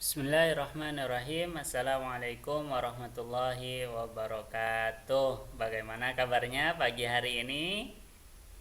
Bismillahirrahmanirrahim. Assalamualaikum warahmatullahi wabarakatuh. Bagaimana kabarnya pagi hari ini?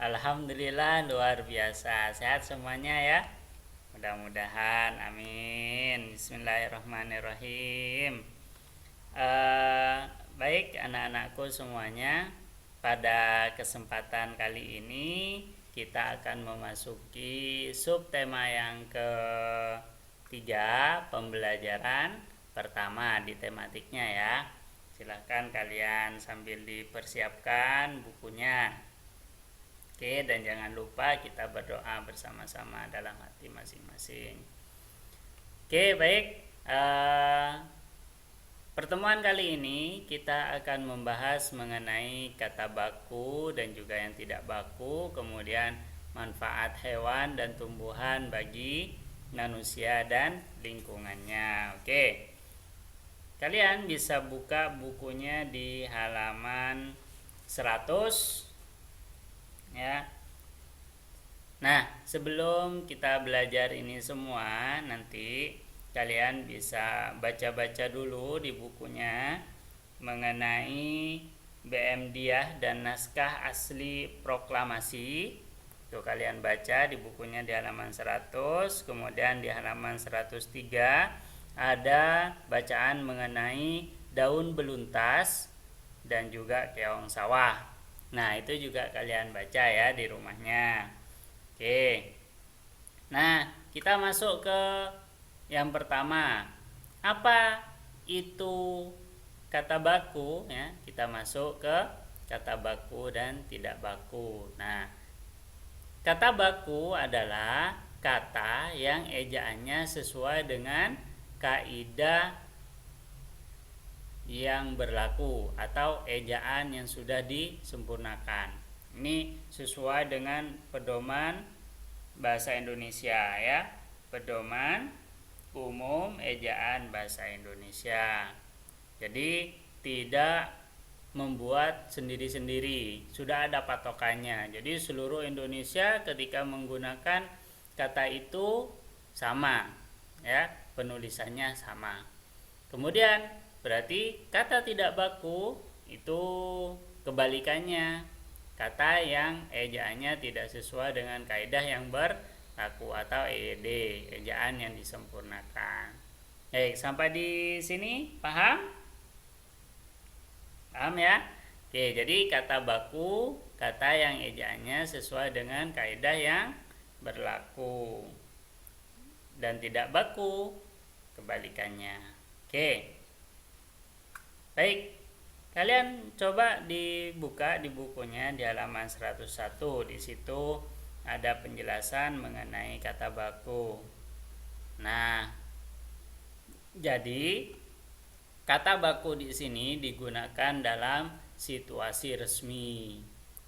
Alhamdulillah luar biasa. Sehat semuanya ya. Mudah-mudahan. Amin. Bismillahirrahmanirrahim. Baik anak-anakku semuanya. Pada kesempatan kali ini kita akan memasuki subtema yang ketiga, pembelajaran pertama di tematiknya ya. Silahkan kalian sambil dipersiapkan bukunya. Oke, dan jangan lupa kita berdoa bersama-sama dalam hati masing-masing. Oke, baik. Pertemuan kali ini kita akan membahas mengenai kata baku dan juga yang tidak baku, kemudian manfaat hewan dan tumbuhan bagi manusia dan lingkungannya. Oke. Kalian bisa buka bukunya di halaman 100 ya. Nah, sebelum kita belajar ini semua, nanti kalian bisa baca-baca dulu di bukunya mengenai BM Diah dan naskah asli proklamasi. Itu kalian baca di bukunya di halaman 100, kemudian di halaman 103 ada bacaan mengenai daun beluntas dan juga keong sawah. Nah, itu juga kalian baca ya di rumahnya. Oke. Nah, kita masuk ke yang pertama. Apa itu kata baku ya? Kita masuk ke kata baku dan tidak baku. Nah, kata baku adalah kata yang ejaannya sesuai dengan kaidah yang berlaku atau ejaan yang sudah disempurnakan. Ini sesuai dengan pedoman bahasa Indonesia ya. Pedoman umum ejaan bahasa Indonesia. Jadi tidak membuat sendiri-sendiri, sudah ada patokannya. Jadi seluruh Indonesia ketika menggunakan kata itu sama ya, penulisannya sama. Kemudian berarti kata tidak baku itu kebalikannya, kata yang ejaannya tidak sesuai dengan kaidah yang berlaku atau EYD, ejaan yang disempurnakan. Baik, sampai di sini paham? Paham ya? Oke, jadi kata baku, kata yang ejaannya sesuai dengan kaidah yang berlaku. Dan tidak baku, kebalikannya. Oke. Baik. Kalian coba dibuka di bukunya di halaman 101. Di situ ada penjelasan mengenai kata baku. Nah, jadi kata baku di sini digunakan dalam situasi resmi.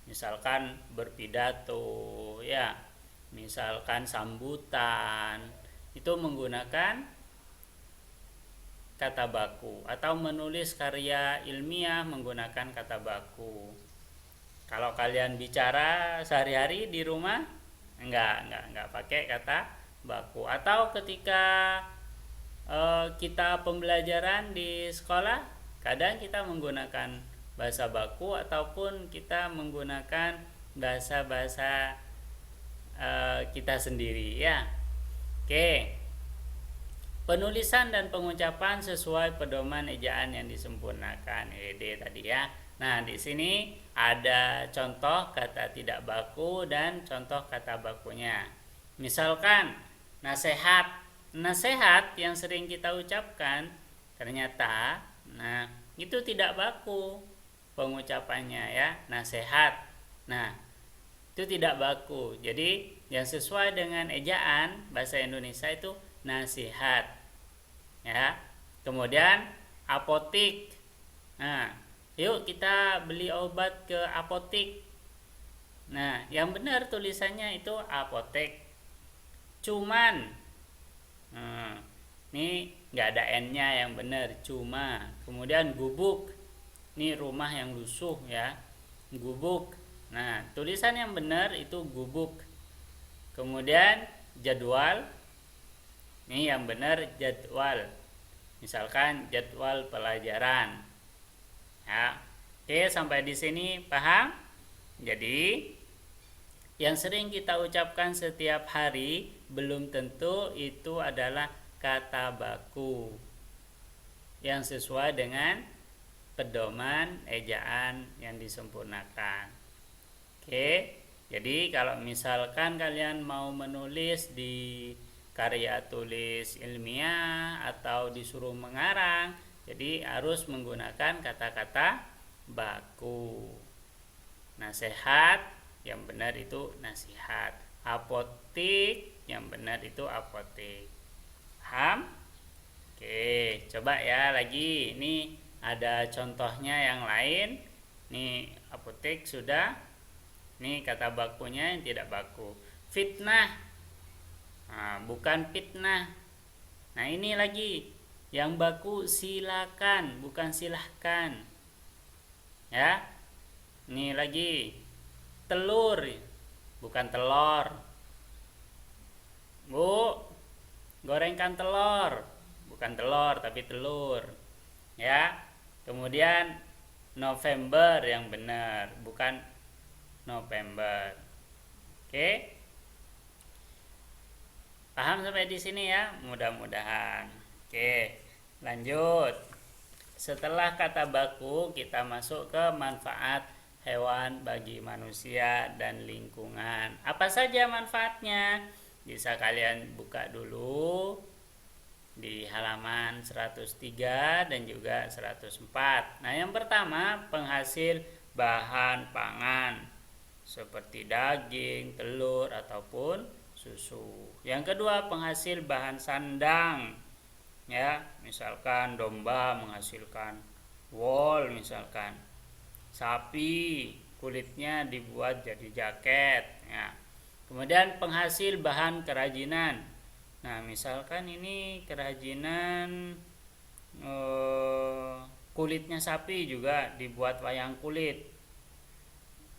Misalkan berpidato, ya. Misalkan sambutan, itu menggunakan kata baku, atau menulis karya ilmiah menggunakan kata baku. Kalau kalian bicara sehari-hari di rumah, enggak pakai kata baku. Atau ketika kita pembelajaran di sekolah, kadang kita menggunakan bahasa baku ataupun kita menggunakan bahasa-bahasa kita sendiri ya. Oke. Penulisan dan pengucapan sesuai pedoman ejaan yang disempurnakan, EYD tadi ya. Nah, di sini ada contoh kata tidak baku dan contoh kata bakunya. Misalkan nasihat. Nasihat yang sering kita ucapkan ternyata itu tidak baku pengucapannya ya, nasihat. Nah, itu tidak baku. Jadi yang sesuai dengan ejaan bahasa Indonesia itu nasihat. Ya. Kemudian apotik. Nah, yuk kita beli obat ke apotik. Nah, yang benar tulisannya itu apotek. Cuman ini nggak ada n-nya yang benar, cuma. Kemudian gubuk. Ini rumah yang lusuh ya. Gubuk. Nah, tulisan yang benar itu gubuk. Kemudian jadwal. Ini yang benar jadwal. Misalkan jadwal pelajaran. Ya. Oke, sampai di sini paham? Jadi, yang sering kita ucapkan setiap hari belum tentu itu adalah kata baku yang sesuai dengan pedoman ejaan yang disempurnakan. Oke, jadi kalau misalkan kalian mau menulis di karya tulis ilmiah atau disuruh mengarang, jadi harus menggunakan kata-kata baku. Nasihat yang benar itu nasihat. Apotik yang benar itu apotik. Paham? Oke, coba ya lagi. Ini ada contohnya yang lain. Ini apotik sudah. Ini kata bakunya yang tidak baku. Fitnah. Nah, bukan fitnah. Nah, ini lagi. Yang baku silakan, bukan silahkan. Ya. Ini lagi. Telur, bukan telur. Bu, gorengkan telur, bukan telur tapi telur. Ya. Kemudian November yang benar, bukan November. Oke. Paham sampai di sini ya? Mudah-mudahan. Oke, lanjut. Setelah kata baku, kita masuk ke manfaat hewan bagi manusia dan lingkungan. Apa saja manfaatnya? Bisa kalian buka dulu di halaman 103 dan juga 104. Nah, yang pertama penghasil bahan pangan seperti daging, telur ataupun susu. Yang kedua penghasil bahan sandang. Ya, misalkan domba menghasilkan wool misalkan. Sapi kulitnya dibuat jadi jaket ya. Kemudian penghasil bahan kerajinan. Nah, misalkan ini kerajinan kulitnya sapi juga dibuat wayang kulit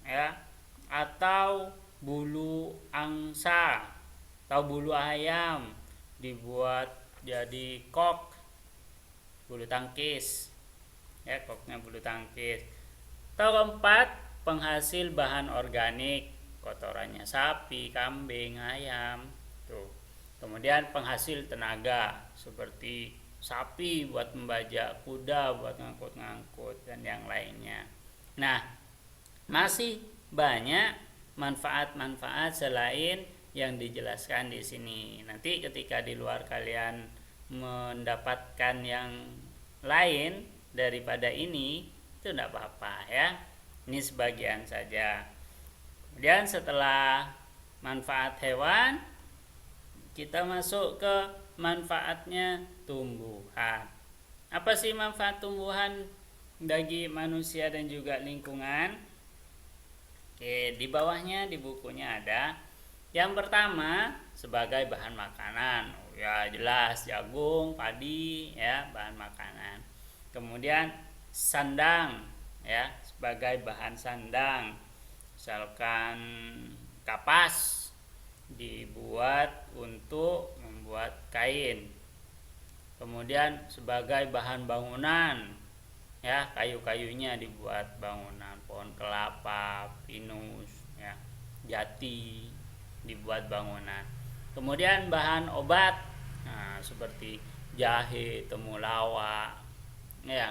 ya, atau bulu angsa atau bulu ayam dibuat jadi kok, bulu tangkis ya, koknya bulu tangkis. Atau keempat, penghasil bahan organik, kotorannya sapi, kambing, ayam. Tuh. Kemudian penghasil tenaga seperti sapi buat membajak, kuda buat ngangkut-ngangkut dan yang lainnya. Nah, masih banyak manfaat-manfaat selain yang dijelaskan di sini. Nanti ketika di luar kalian mendapatkan yang lain daripada ini, itu tidak apa-apa ya. Ini sebagian saja. Kemudian setelah manfaat hewan, kita masuk ke manfaatnya tumbuhan. Apa sih manfaat tumbuhan bagi manusia dan juga lingkungan? Oke, di bawahnya di bukunya ada. Yang pertama sebagai bahan makanan. Ya jelas jagung, padi ya, bahan makanan. Kemudian sandang ya, sebagai bahan sandang. Misalkan kapas dibuat untuk membuat kain. Kemudian sebagai bahan bangunan ya, kayu-kayunya dibuat bangunan, pohon kelapa, pinus ya, jati dibuat bangunan. Kemudian bahan obat, nah, seperti jahe, temulawak ya.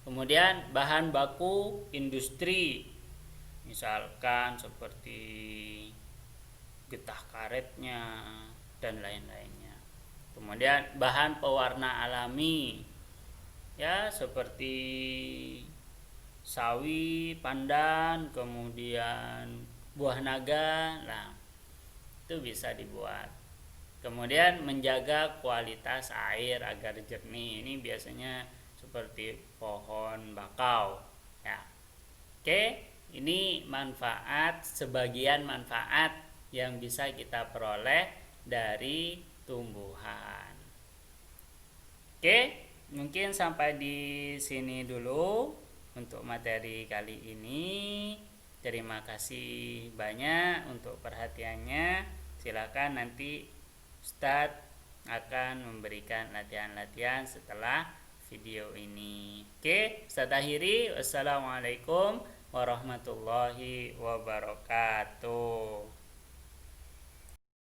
Kemudian bahan baku industri, misalkan seperti getah karetnya dan lain-lainnya. Kemudian bahan pewarna alami ya, seperti sawi, pandan, kemudian buah naga. Nah, itu bisa dibuat. Kemudian menjaga kualitas air agar jernih. Ini biasanya seperti pohon bakau ya. Oke, ini manfaat, sebagian manfaat yang bisa kita peroleh dari tumbuhan. Oke, mungkin sampai di sini dulu untuk materi kali ini. Terima kasih banyak untuk perhatiannya. Silakan nanti Ustadz akan memberikan latihan-latihan setelah video ini. Oke, Ustadz akhiri. Wassalamualaikum warahmatullahi wabarakatuh.